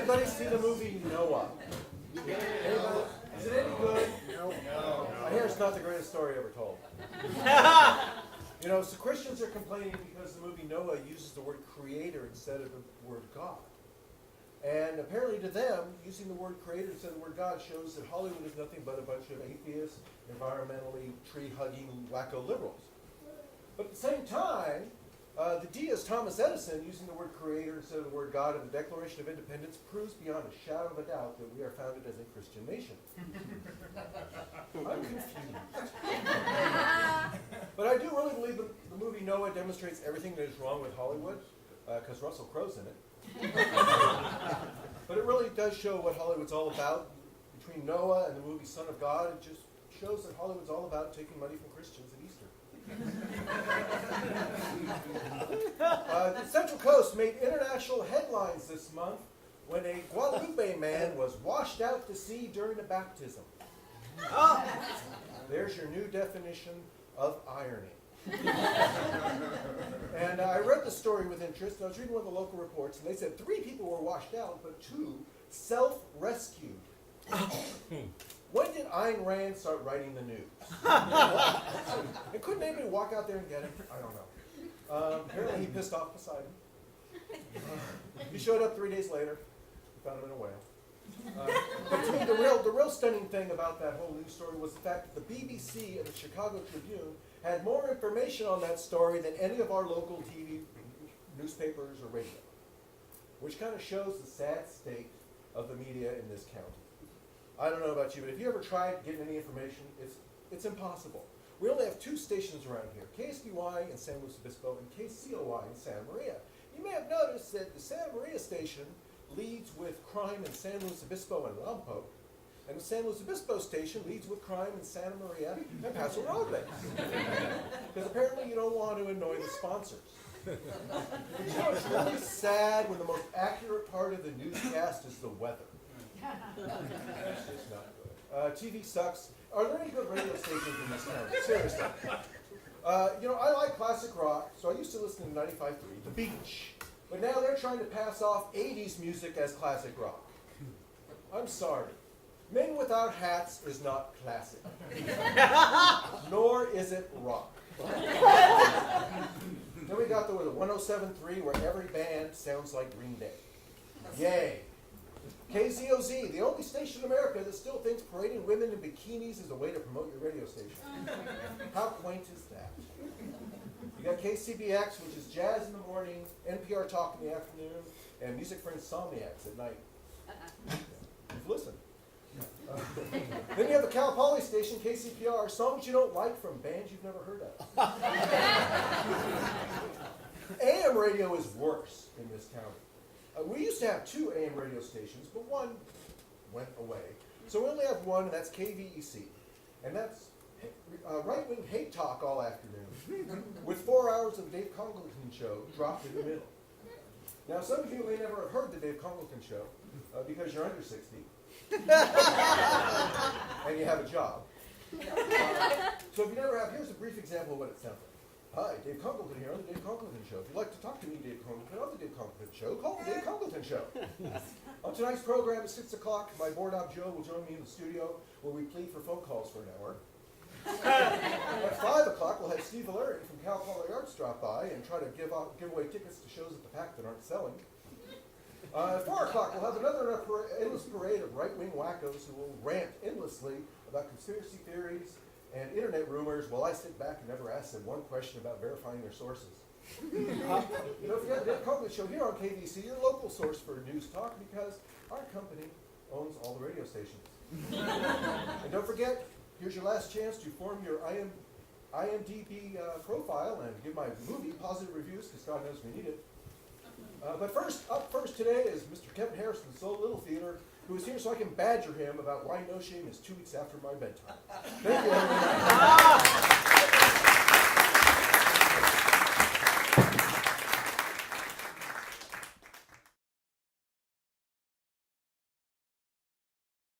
Anybody see the movie Noah? Anybody? Is it any good? No. I hear it's not the greatest story ever told. You know, so Christians are complaining because the movie Noah uses the word creator instead of the word God. And apparently to them, using the word creator instead of the word God shows that Hollywood is nothing but a bunch of atheists, environmentally tree-hugging wacko liberals. But at the same time, the deist Thomas Edison, using the word creator instead of the word God in the Declaration of Independence, proves beyond a shadow of a doubt that we are founded as a Christian nation. I'm confused. But I do really believe the movie Noah demonstrates everything that is wrong with Hollywood, because Russell Crowe's in it. But it really does show what Hollywood's all about. Between Noah and the movie Son of God, it just shows that Hollywood's all about taking money from Christians at Easter. The Central Coast made international headlines this month when a Guadalupe man was washed out to sea during a baptism. There's your new definition of irony. And I read the story with interest. I was reading one of the local reports, and they said 3 people were washed out, but 2 self-rescued. When did Ayn Rand start writing the news? And couldn't anybody walk out there and get him? I don't know. Apparently he pissed off Poseidon. He showed up 3 days later. We found him in a whale. But to me, the real stunning thing about that whole news story was the fact that the BBC and the Chicago Tribune had more information on that story than any of our local TV newspapers or radio, which kind of shows the sad state of the media in this county. I don't know about you, but if you ever tried getting any information, it's impossible. We only have 2 stations around here, KSBY in San Luis Obispo and KCOY in Santa Maria. You may have noticed that the Santa Maria station leads with crime in San Luis Obispo and Lompoc, and the San Luis Obispo station leads with crime in Santa Maria and Paso Robles. Because apparently you don't want to annoy the sponsors. But you know, it's really sad when the most accurate part of the newscast is the weather. That's just not good. TV sucks. Are there any good radio stations in this county? Seriously. You know, I like classic rock, so I used to listen to 95.3, The Beach. But now they're trying to pass off 80s music as classic rock. I'm sorry. Men Without Hats is not classic. Nor is it rock. Then we got the 107.3 where every band sounds like Green Day. Yay. KZOZ, the only station in America that still thinks parading women in bikinis is a way to promote your radio station. How quaint is that? You got KCBX, which is jazz in the morning, NPR talk in the afternoon, and music for insomniacs at night. Listen. Then you have the Cal Poly station, KCPR, songs you don't like from bands you've never heard of. AM radio is worse in this county. We used to have 2 AM radio stations, but one went away. So we only have one, and that's KVEC. And that's right-wing hate talk all afternoon, with 4 hours of the Dave Congleton show dropped in the middle. Now, some of you may never have heard the Dave Congleton show because you're under 60. And you have a job. So if you never have, here's a brief example of what it sounds like. Hi, Dave Congleton here on the Dave Congleton Show. If you'd like to talk to me, Dave Congleton, on the Dave Congleton Show, call the Dave Congleton Show. On tonight's program at 6 o'clock, my board-op Joe will join me in the studio where we plead for phone calls for an hour. At 5 o'clock, we'll have Steve Valeri from Cal Poly Arts drop by and try to give away tickets to shows at the PAC that aren't selling. At 4 o'clock, we'll have another endless parade of right-wing wackos who will rant endlessly about conspiracy theories and internet rumors while I sit back and never ask them one question about verifying their sources. You don't forget the Dave Congleton Show here on KVC, your local source for news talk, because our company owns all the radio stations. And don't forget, here's your last chance to form your IMDb profile and give my movie positive reviews, because God knows we need it. But up first today is Mr. Kevin Harris from the Soul Little Theater, who is here so I can badger him about why No Shame is 2 weeks after my bedtime. Thank you, everyone.